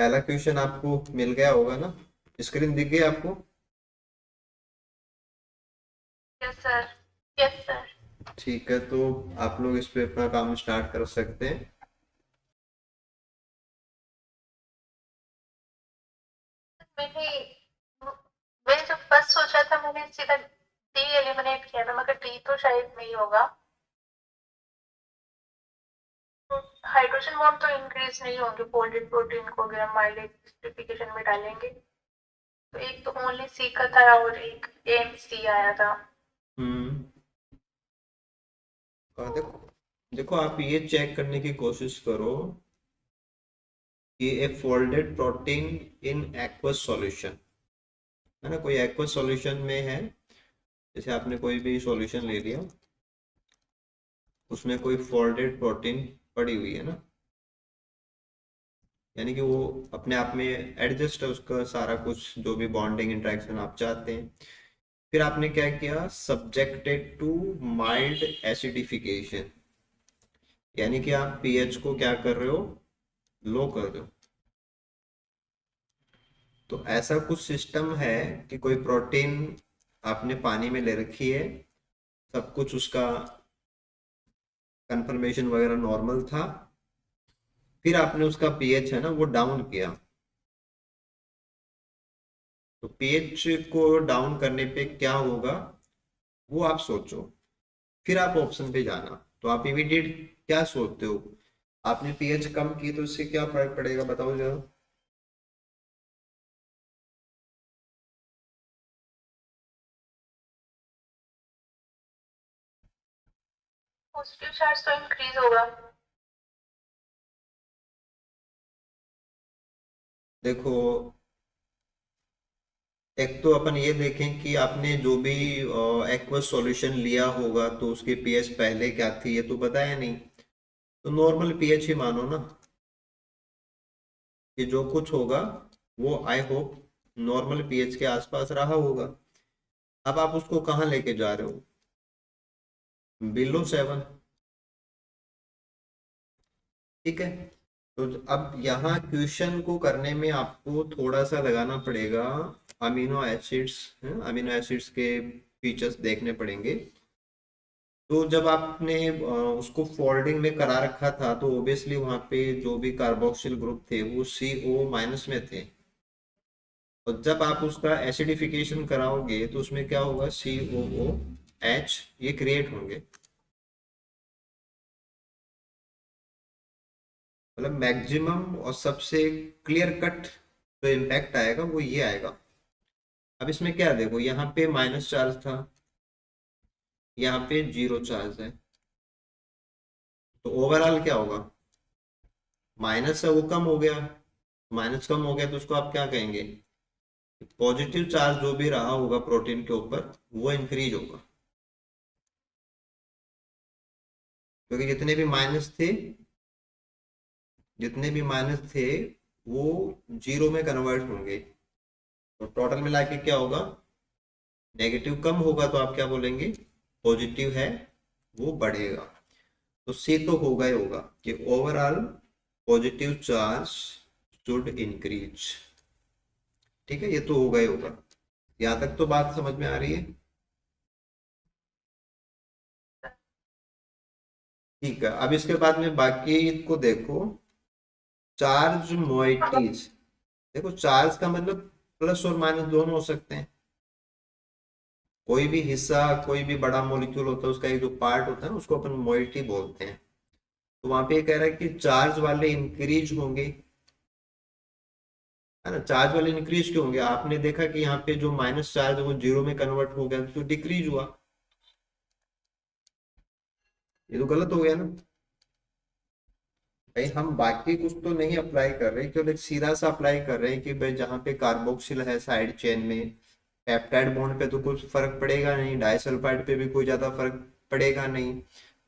पहला क्वेश्चन आपको मिल गया होगा ना? स्क्रीन दिख गई आपको? Yes sir. Yes sir. ठीक है, तो आप लोग इस पे अपना काम स्टार्ट कर सकते हैं। मैंने मैंने जब फर्स्ट सोचा था मैंने सीधा डी एलिमिनेट किया था मगर डी तो शायद नहीं होगा। हाइड्रोजन बॉन्ड तो इंक्रीज नहीं होंगे फोल्डेड प्रोटीन को अगर हम माइल्ड एसिडिफिकेशन में डालेंगे। तो एक तो ओनली सी का था और एक एम सी आया था। हम्म। देखो देखो, आप ये चेक करने की कोशिश करो कि a folded protein in aqueous solution, है ना? कोई एक्वस सॉल्यूशन में है, जैसे आपने कोई भी सॉल्यूशन ले लिया, उसमें कोई फोल्डेड प्रोटीन पड़ी हुई है ना, यानी कि वो अपने आप में एडजस्ट है उसका सारा कुछ, जो भी बॉन्डिंग इंटरेक्शन आप चाहते हैं। फिर आपने क्या किया, सब्जेक्टेड टू माइल्ड एसिडिफिकेशन, यानी कि आप पीएच को क्या कर रहे हो, लो कर रहे हो। तो ऐसा कुछ सिस्टम है कि कोई प्रोटीन आपने पानी में ले रखी है, सब कुछ उसका कंफर्मेशन वगैरह नॉर्मल था, फिर आपने उसका पीएच है ना वो डाउन किया। तो पीएच को डाउन करने पे क्या होगा वो आप सोचो, फिर आप ऑप्शन पे जाना। तो आप इमीडिएट क्या सोचते हो, आपने पीएच कम की तो उससे क्या फर्क पड़ेगा, बताओ जरा। पॉजिटिव चार्ज तो इंक्रीज होगा। देखो, एक तो अपन ये देखें कि आपने जो भी एक्वस सॉल्यूशन लिया होगा तो उसकी पीएच पहले क्या थी, ये तो बताया नहीं। तो नॉर्मल पीएच ही मानो ना, कि जो कुछ होगा वो आई होप नॉर्मल पीएच के आसपास रहा होगा। अब आप उसको कहाँ लेके जा रहे हो, बिलो 7। ठीक है, तो अब यहाँ क्वेश्चन को करने में आपको थोड़ा सा लगाना पड़ेगा, अमीनो एसिड्स, अमीनो एसिड्स के फीचर्स देखने पड़ेंगे। तो जब आपने उसको फोल्डिंग में करा रखा था तो ओबियसली वहां पे जो भी कार्बोक्सिल ग्रुप थे वो CO माइनस में थे, और जब आप उसका एसिडिफिकेशन कराओगे तो उसमें क्या होगा, COOH ये क्रिएट होंगे। मतलब मैक्सिमम और सबसे क्लियर कट जो इम्पैक्ट आएगा वो ये आएगा। अब इसमें क्या देखो, यहाँ पे माइनस चार्ज था, यहाँ पे जीरो चार्ज है, तो ओवरऑल क्या होगा, माइनस है वो कम हो गया। माइनस कम हो गया तो उसको आप क्या कहेंगे, पॉजिटिव चार्ज जो भी रहा होगा प्रोटीन के ऊपर वो इंक्रीज होगा, क्योंकि जितने भी माइनस थे वो जीरो में कन्वर्ट होंगे। तो टोटल मिला के क्या होगा, नेगेटिव कम होगा तो आप क्या बोलेंगे, पॉजिटिव है वो बढ़ेगा। तो सी तो होगा ही होगा कि overall positive charge should increase. ठीक है, ये तो होगा ही होगा। यहाँ तक तो बात समझ में आ रही है? ठीक है, अब इसके बाद में बाकी को देखो, चार्ज मोइटीज। देखो, चार्ज का मतलब प्लस और माइनस दोनों हो सकते हैं। कोई भी हिस्सा, कोई भी बड़ा मॉलिक्यूल होता है उसका एक जो पार्ट होता है ना उसको अपन मोइटी बोलते हैं। तो वहां पे ये कह रहा है कि चार्ज वाले इंक्रीज होंगे, है ना? चार्ज वाले इंक्रीज क्यों होंगे, आपने देखा कि यहाँ पे जो माइनस चार्ज है वो जीरो में कन्वर्ट हो गया तो डिक्रीज हुआ। ये तो गलत हो गया ना भाई। हम बाकी कुछ तो नहीं अप्लाई कर रहे, केवल एक सीधा सा अप्लाई कर रहे हैं कि भाई जहाँ पे कार्बोक्सिल है साइड चेन में, पेप्टाइड बॉन्ड पे तो कुछ फर्क पड़ेगा नहीं, डाइसल्फाइड पे भी कोई ज्यादा फर्क पड़ेगा नहीं,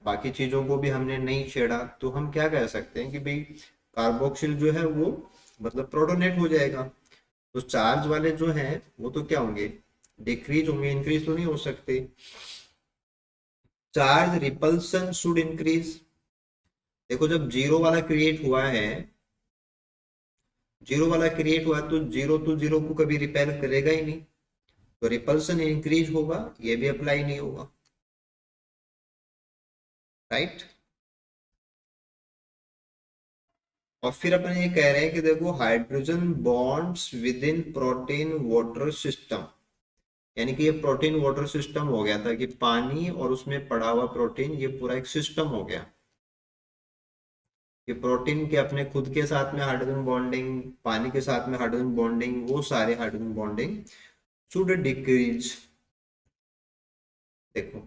बाकी चीजों को भी हमने नहीं छेड़ा, तो हम क्या कह सकते हैं कि भाई कार्बोक्सिल जो है वो मतलब प्रोटोनेट हो जाएगा। तो चार्ज वाले जो हैं वो तो क्या होंगे, डिक्रीज होंगे, इंक्रीज तो नहीं हो सकते। Charge repulsion should increase. देखो, जब जीरो वाला क्रिएट हुआ है, जीरो वाला क्रिएट हुआ तो जीरो को कभी रिपेल करेगा ही नहीं, तो रिपल्सन इंक्रीज होगा, ये भी अप्लाई नहीं होगा, राइट। और फिर अपन ये कह रहे हैं कि देखो hydrogen bonds with in protein water system, यानी कि ये प्रोटीन वाटर सिस्टम हो गया था कि पानी और उसमें पड़ा हुआ प्रोटीन, ये पूरा एक सिस्टम हो गया। ये प्रोटीन के अपने खुद के साथ में हाइड्रोजन बॉन्डिंग, पानी के साथ में हाइड्रोजन बॉन्डिंग, वो सारे हाइड्रोजन बॉन्डिंग शुड डिक्रीज। देखो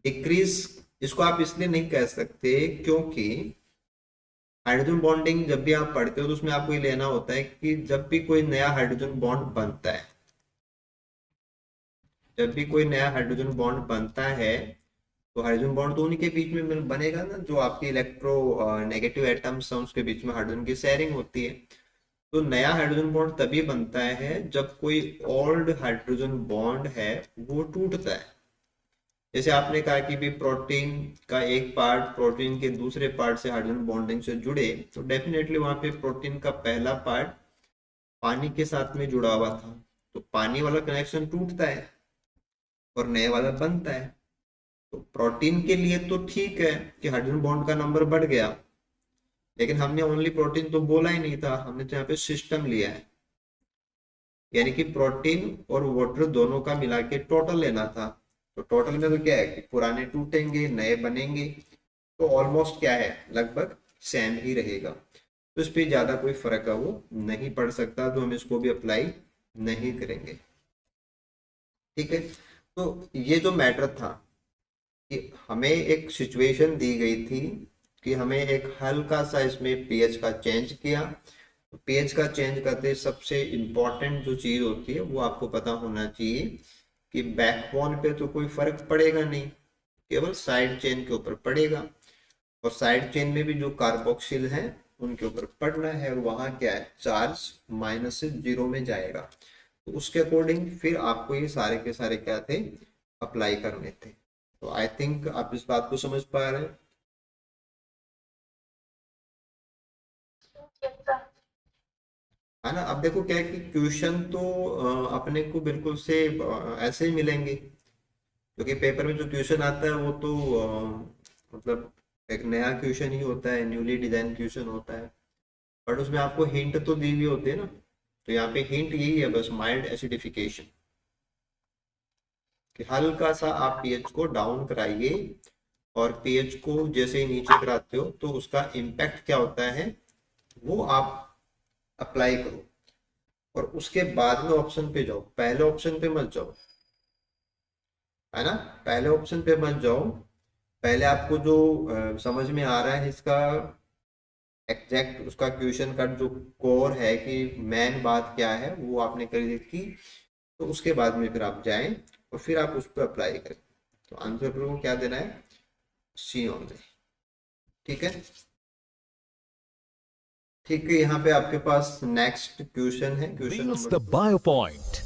डिक्रीज इसको आप इसलिए नहीं कह सकते क्योंकि हाइड्रोजन बॉन्डिंग जब भी आप पढ़ते हो तो उसमें आपको ये लेना होता है कि जब भी कोई नया हाइड्रोजन बॉन्ड बनता है, जब भी कोई नया हाइड्रोजन बॉन्ड बनता है तो हाइड्रोजन बॉन्ड तो उन्हीं के बीच में बनेगा ना, जो आपके इलेक्ट्रो नेगेटिव एटम्स हैं उसके बीच में हाइड्रोजन की शेयरिंग होती है। तो नया हाइड्रोजन बॉन्ड तभी बनता है जब कोई ओल्ड हाइड्रोजन बॉन्ड है वो टूटता है। जैसे आपने कहा कि भी प्रोटीन का एक पार्ट प्रोटीन के दूसरे पार्ट से हाइड्रोजन बॉन्डिंग से जुड़े, तो डेफिनेटली वहां पे प्रोटीन का पहला पार्ट पानी के साथ में जुड़ा हुआ था, तो पानी वाला कनेक्शन टूटता है और नया वाला बनता है। तो प्रोटीन के लिए तो ठीक है कि हाइड्रोजन बॉन्ड का नंबर बढ़ गया, लेकिन हमने ओनली प्रोटीन तो बोला ही नहीं था, हमने तो यहाँ पे सिस्टम लिया है, यानी कि प्रोटीन और वाटर दोनों का मिला के टोटल लेना था। तो टोटल में तो क्या है कि पुराने टूटेंगे नए बनेंगे, तो ऑलमोस्ट क्या है लगभग सेम ही रहेगा, तो इस पे ज्यादा कोई फर्क है वो नहीं पड़ सकता, तो हम इसको भी अप्लाई नहीं करेंगे। ठीक है, तो ये जो मैटर था कि हमें एक सिचुएशन दी गई थी कि हमें एक हल्का सा इसमें पीएच का चेंज किया। पीएच का चेंज करते सबसे इम्पोर्टेंट जो चीज होती है वो आपको पता होना चाहिए कि बैकबोन पे तो कोई फर्क पड़ेगा नहीं, केवल साइड चेन के ऊपर पड़ेगा, और साइड चेन में भी जो कार्बोक्सिल है उनके ऊपर पड़ना है, और वहां क्या है चार्ज माइनस से जीरो में जाएगा। तो उसके अकॉर्डिंग फिर आपको ये सारे के सारे क्या थे अप्लाई करने थे। तो आई थिंक आप इस बात को समझ पा रहे हैं। Yes, sir. है ना। अब देखो क्या है कि क्वेश्चन तो अपने को बिल्कुल से ऐसे ही मिलेंगे, क्योंकि पेपर में जो क्वेश्चन आता है वो तो मतलब एक नया क्वेश्चन ही होता है, न्यूली डिजाइन क्वेश्चन होता है, बट उसमें आपको हिंट तो दी हुई होती है ना। तो यहाँ पे हिंट यही है बस, माइल्ड एसिडिफिकेशन, कि हल्का सा आप पीएच को डाउन कराइए, और पीएच को जैसे ही नीचे कराते हो तो उसका इम्पैक्ट क्या होता है वो आप अप्लाई करो, और उसके बाद में ऑप्शन पे जाओ, पहले ऑप्शन पे मत जाओ, है ना। पहले ऑप्शन पे मत जाओ, पहले आपको जो समझ में आ रहा है इसका एग्जैक्ट उसका क्वेश्चन का जो कोर है कि मेन बात क्या है वो आपने कर देखी, तो उसके बाद में फिर आप जाएं और फिर आप उस पर अप्लाई करें। तो आंसर पर को क्या देना है, सी ओनली। ठीक है, ठीक है, यहाँ पे आपके पास नेक्स्ट क्वेश्चन है, question Wheels number the BioPoint.